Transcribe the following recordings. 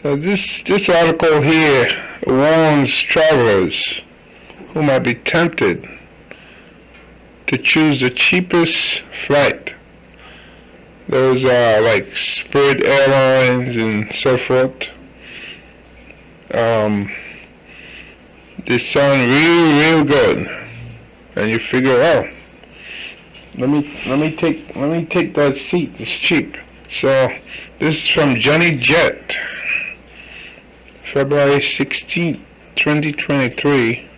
So this article here warns travelers who might be tempted to choose the cheapest flight. Those are like Spirit Airlines and so forth. They sound real good, and you figure, oh, let me take that seat. It's cheap. So this is from Johnny Jet, February 16th, 2023.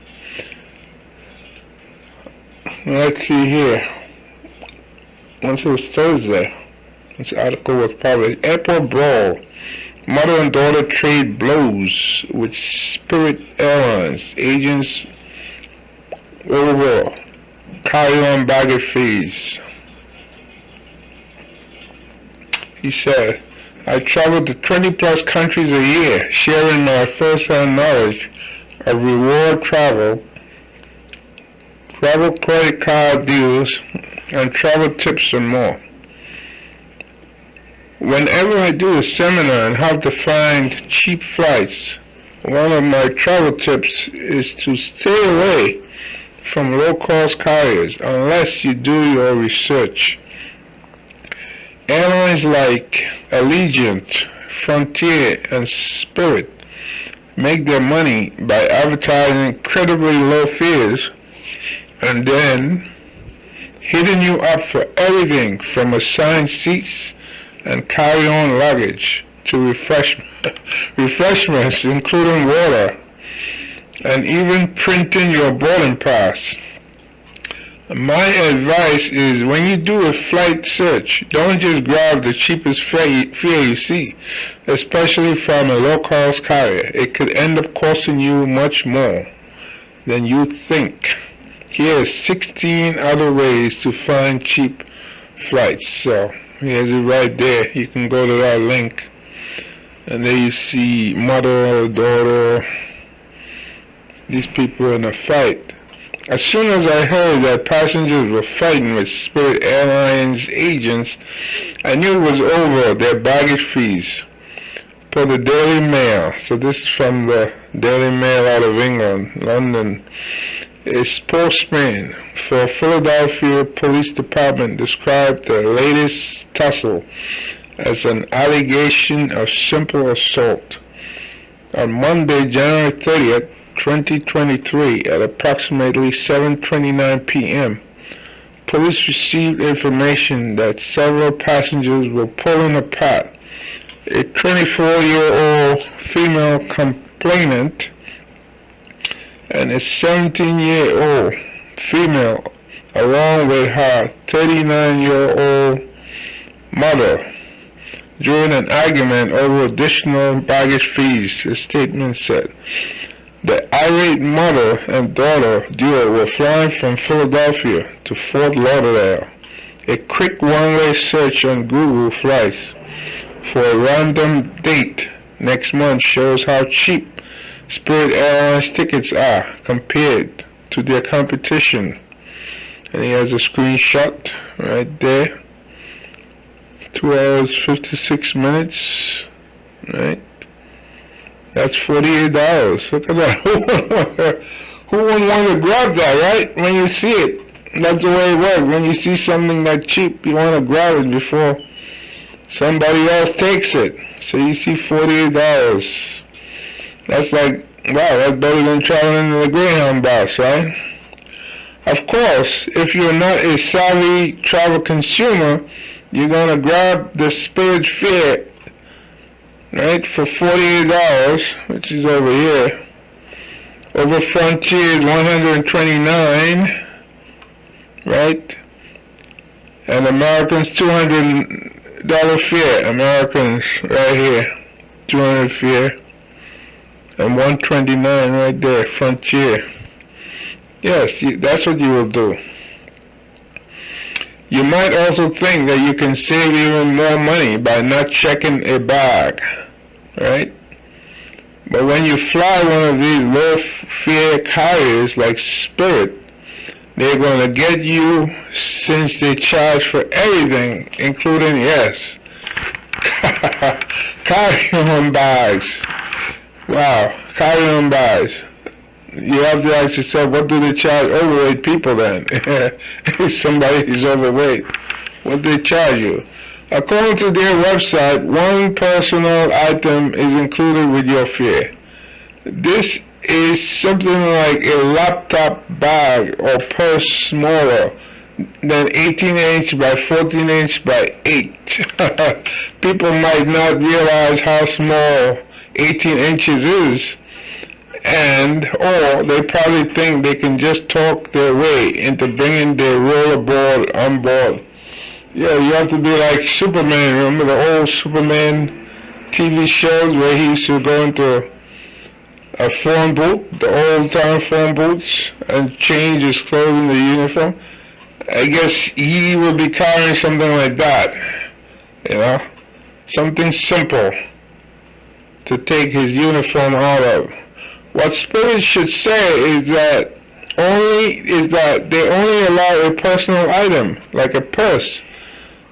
Let's see here. Once it was Thursday, this article was published. Airport brawl. Mother and daughter trade blows with Spirit Airlines agents over carry-on baggage fees. He said, I travel to 20 plus countries a year, sharing my first-hand knowledge of reward travel credit card deals, and travel tips and more. Whenever I do a seminar on how to find cheap flights, one of my travel tips is to stay away from low-cost carriers unless you do your research. Airlines like Allegiant, Frontier, and Spirit make their money by advertising incredibly low fares and then hitting you up for everything from assigned seats and carry-on luggage to refreshments including water and even printing your boarding pass. My advice is when you do a flight search, don't just grab the cheapest fare you see, especially from a low-cost carrier. It could end up costing you much more than you think. Here are 16 other ways to find cheap flights. So here's it right there. You can go to that link, and there you see mother, daughter, these people in a fight. As soon as I heard that passengers were fighting with Spirit Airlines agents, I knew it was over their baggage fees. Per the Daily Mail, so this is from the Daily Mail out of England, London. A spokesman for Philadelphia Police Department described the latest tussle as an allegation of simple assault. On Monday, January 30th, 2023, at approximately 7:29 p.m., police received information that several passengers were pulling apart a 24-year-old female complainant and a 17-year-old female, along with her 39-year-old mother, during an argument over additional baggage fees, the statement said. The irate mother and daughter duo were flying from Philadelphia to Fort Lauderdale. A quick one-way search on Google Flights for a random date next month shows how cheap Spirit Airlines tickets are compared to their competition. And he has a screenshot right there. 2 hours 56 minutes, right? That's $48. Look at that. Who wouldn't want to grab that, right? When you see it. That's the way it works. When you see something that cheap, you want to grab it before somebody else takes it. So you see $48. That's like, wow, that's better than traveling in the Greyhound bus, right? Of course, if you're not a savvy travel consumer, you're going to grab the Spirit fare, right, for $48, which is over here. Over Frontier is $129, right? And Americans $200 fare. Americans right here, $200 fare. And $129 right there, Frontier. Yes, that's what you will do. You might also think that you can save even more money by not checking a bag, right? But when you fly one of these low-fare carriers like Spirit, they're going to get you since they charge for everything, including, yes, Carry-on bags. Wow, carry-on bags. You have to ask yourself, what do they charge overweight people then? If somebody is overweight, what do they charge you? According to their website, one personal item is included with your fare. This is something like a laptop bag or purse smaller than 18-inch by 14-inch by 8. People might not realize how small 18 inches is, or they probably think they can just talk their way into bringing their rollerboard on board. Yeah, you have to be like Superman. Remember the old Superman TV shows where he used to go into a phone booth, the old-time phone booths, and change his clothing to uniform? I guess he will be carrying something like that, something simple to take his uniform out of. What Spirit should say is that they only allow a personal item, like a purse,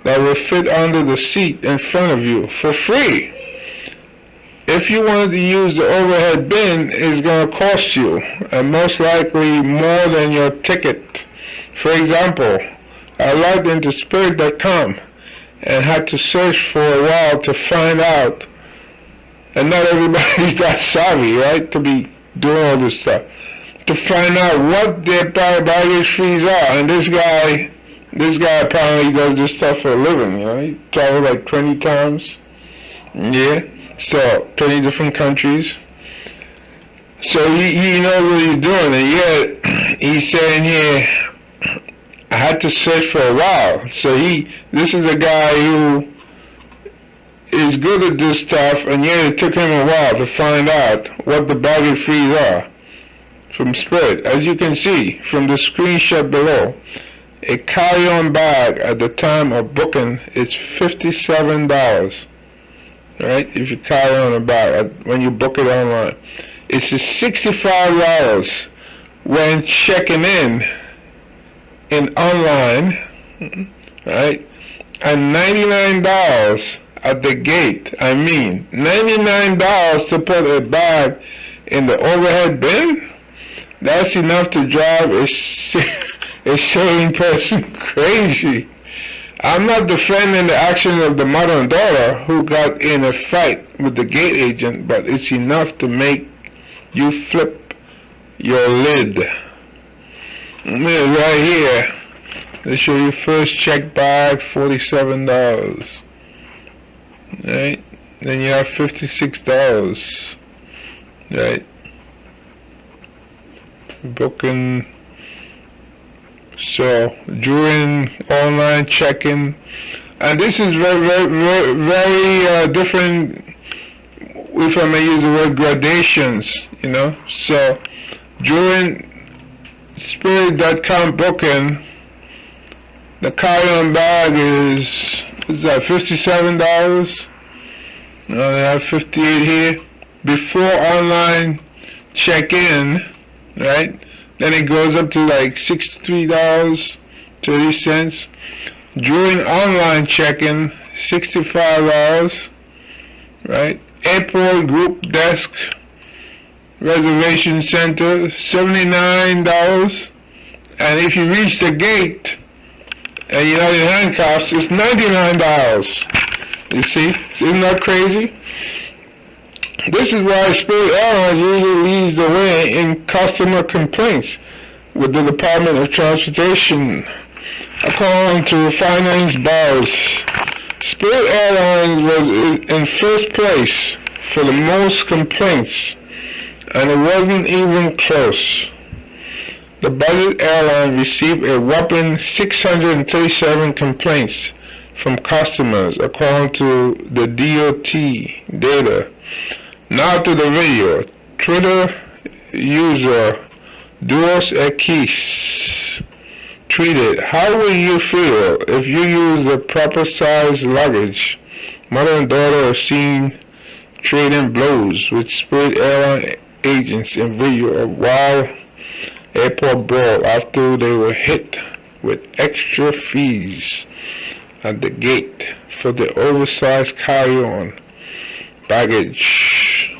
that will fit under the seat in front of you for free. If you wanted to use the overhead bin, it's going to cost you, and most likely more than your ticket. For example, I logged into Spirit.com and had to search for a while to find out, and not everybody's that savvy, right, to be doing all this stuff, to find out what their baggage fees are. And this guy apparently does this stuff for a living, he traveled like 20 times, so 20 different countries. So he knows what he's doing, and yet he's saying here, I had to search for a while. So this is a guy who is good at this stuff, and yet it took him a while to find out what the baggage fees are from Spirit. As you can see from the screenshot below, a carry-on bag at the time of booking is $57. Right? If you carry on a bag when you book it online, it's $65 when checking in online, right? And $99 at the gate. I mean, $99 to put a bag in the overhead bin? That's enough to drive a sane person crazy. I'm not defending the action of the mother and daughter who got in a fight with the gate agent, but it's enough to make you flip your lid. Right here, they show you first check bag, $47. Right? Then you have $56. Right? Booking. So during online check-in, and this is very, very, very different, if I may use the word gradations, So during Spirit.com booking, the carry-on bag is that $57? No, they have $58 here. Before online check-in, right? Then it goes up to like $63.30. During online check-in, $65, right? Airport group desk reservation center, $79. And if you reach the gate and you're not in handcuffs, it's $99. You see? Isn't that crazy? This is why Spirit Airlines usually leads the way in customer complaints with the Department of Transportation. According to Finance Buzz, Spirit Airlines was in first place for the most complaints, and it wasn't even close. The budget airline received a whopping 637 complaints from customers, according to the DOT data. Now to the video. Twitter user Duos Ekis tweeted, "How will you feel if you use the proper size luggage? Mother and daughter are seen trading blows with Spirit Airline agents in video of wild airport brawl after they were hit with extra fees at the gate for the oversized carry-on baggage.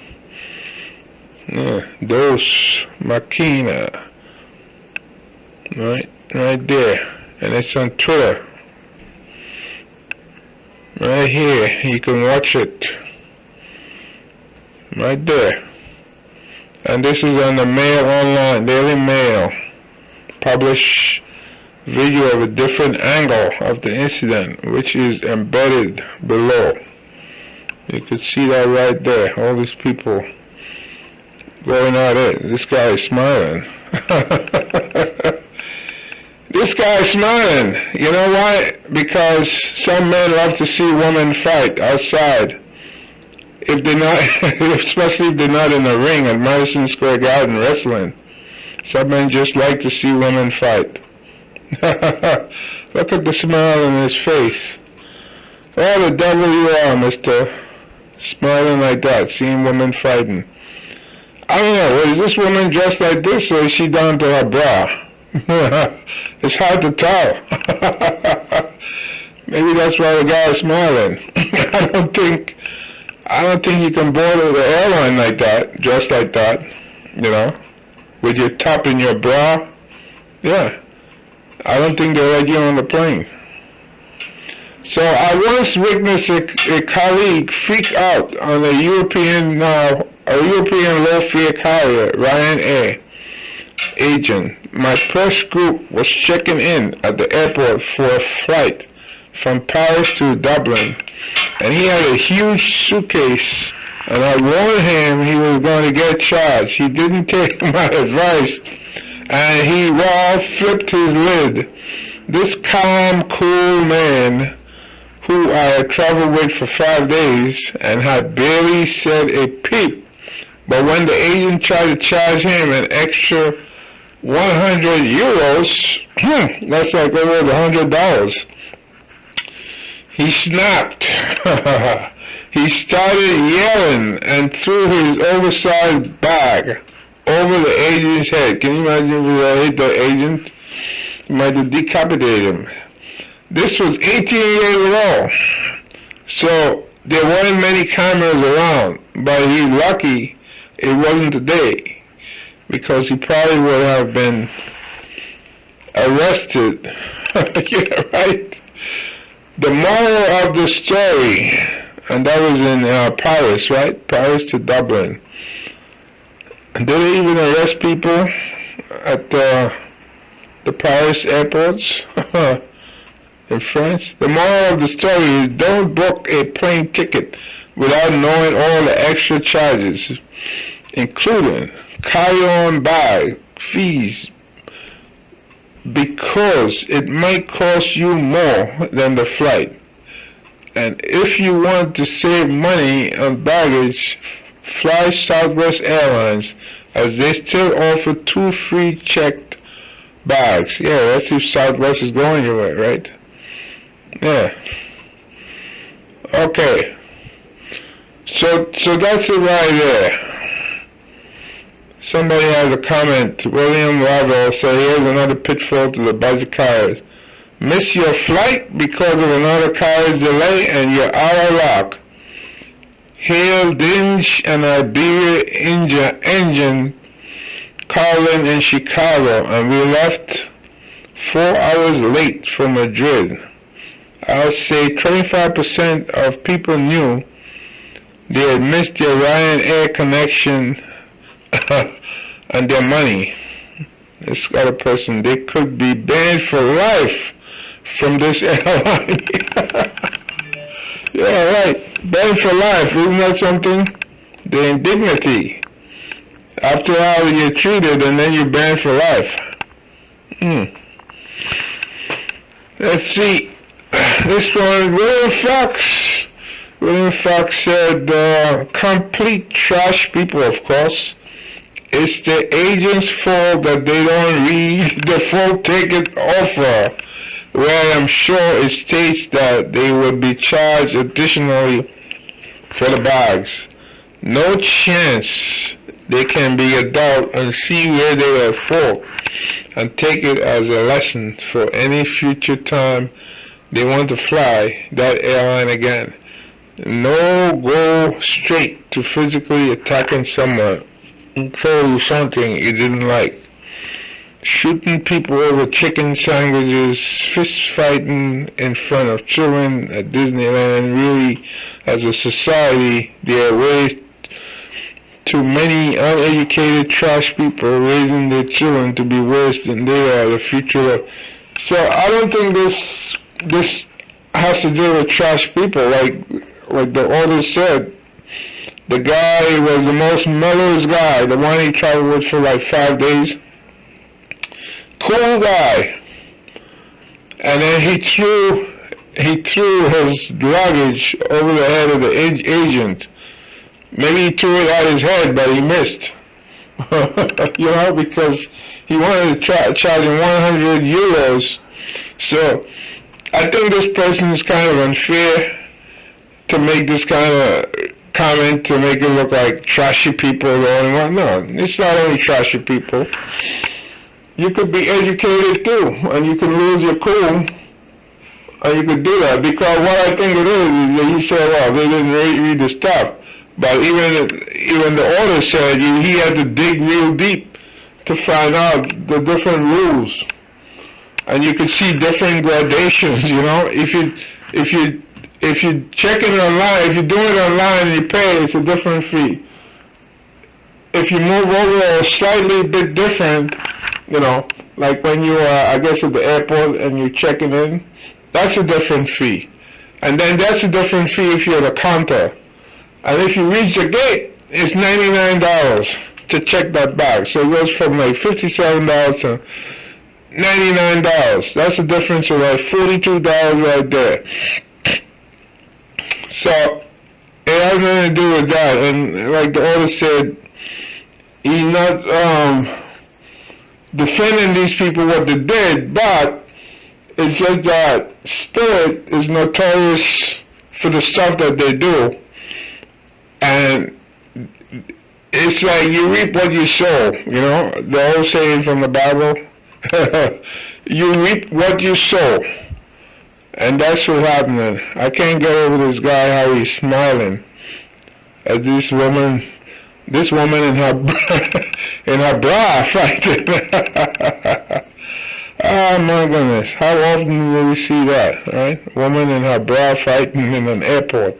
Dos Machina. Right there. And it's on Twitter. Right here. You can watch it. Right there. And this is on the Mail Online, Daily Mail. Publish video of a different angle of the incident, which is embedded below. You can see that right there. All these people going at it. This guy is smiling. This guy is smiling. You know why? Because some men love to see women fight outside. If they're not, especially if they're not in the ring at Madison Square Garden wrestling. Some men just like to see women fight. Look at the smile on his face. Oh, the devil you are, mister. Smiling like that, seeing women fighting. I don't know, is this woman dressed like this or is she down to her bra? It's hard to tell. Maybe that's why the guy is smiling. I don't think you can board the airline like that, dressed like that, you know, with your top in your bra. Yeah, I don't think they'll let you on the plane. So I once witnessed a colleague freak out on a European low-fare carrier, Ryanair agent. My press group was checking in at the airport for a flight from Paris to Dublin, and he had a huge suitcase, and I warned him he was going to get charged. He didn't take my advice, and he flipped his lid. This calm, cool man, who I had traveled with for 5 days and had barely said a peep, but when the agent tried to charge him an extra 100 euros, that's like over $100, he snapped. He started yelling and threw his oversized bag over the agent's head. Can you imagine if I hit the agent? You might have decapitated him. This was 18 years ago, so there weren't many cameras around, but he's lucky it wasn't today, because he probably would have been arrested. Yeah, right? The moral of the story, and that was in Paris, right? Paris to Dublin. Did they even arrest people at the Paris airports in France? The moral of the story is don't book a plane ticket without knowing all the extra charges, including carry-on bag fees, because it might cost you more than the flight. And if you want to save money on baggage, fly Southwest Airlines, as they still offer 2 free checked bags. Yeah, that's if Southwest is going your way, right? Yeah. Okay. So that's it right there. Somebody has a comment. William Ravel said, here's another pitfall to the budget carriers. Miss your flight because of another carrier's delay and you're out of luck. Hail Dinge and Iberia engine calling in Chicago, and we left 4 hours late from Madrid. I'll say 25% of people knew they had missed their Ryanair connection and their money. This other person, they could be banned for life from this airline. Yeah, right. Banned for life. Isn't that something? The indignity. After all, you're treated and then you're banned for life. Let's see. This one, William Fox. William Fox said, complete trash people, of course. It's the agent's fault that they don't read the full ticket offer, where I'm sure it states that they will be charged additionally for the bags. No chance they can be adult and see where they are at fault and take it as a lesson for any future time they want to fly that airline again. No, go straight to physically attacking someone who told you something you didn't like. Shooting people over chicken sandwiches, fist fighting in front of children at Disneyland. Really, as a society, there are way too many uneducated trash people raising their children to be worse than they are. The future. So I don't think this has to do with trash people. Like the author said, the guy was the most mellowest guy, the one he traveled with for like 5 days. Cool guy. And then he threw his luggage over the head of the agent. Maybe he threw it at his head, but he missed. Because he wanted to charge him 100 euros. So I think this person is kind of unfair to make this kind of comment to make it look like trashy people are the only one. No, it's not only trashy people. You could be educated too, and you can lose your cool, and you could do that. Because what I think it is that he said, well, they didn't read the stuff. But even the author said he had to dig real deep to find out the different rules, and you could see different gradations. If you check it online, if you do it online and you pay, it's a different fee. If you move over a slightly bit different, like when you are, I guess, at the airport and you're checking in, that's a different fee. And then that's a different fee if you're at the counter. And if you reach the gate, it's $99 to check that bag. So it goes from like $57 to $99. That's a difference of like $42 right there. So it has nothing to do with that. And like the author said, he's not defending these people what they did, but it's just that Spirit is notorious for the stuff that they do. And it's like you reap what you sow, the old saying from the Bible. You reap what you sow. And that's what's happening. I can't get over this guy, how he's smiling at this woman in her in her bra fighting. Oh my goodness, how often do we see that, right? Woman in her bra fighting in an airport.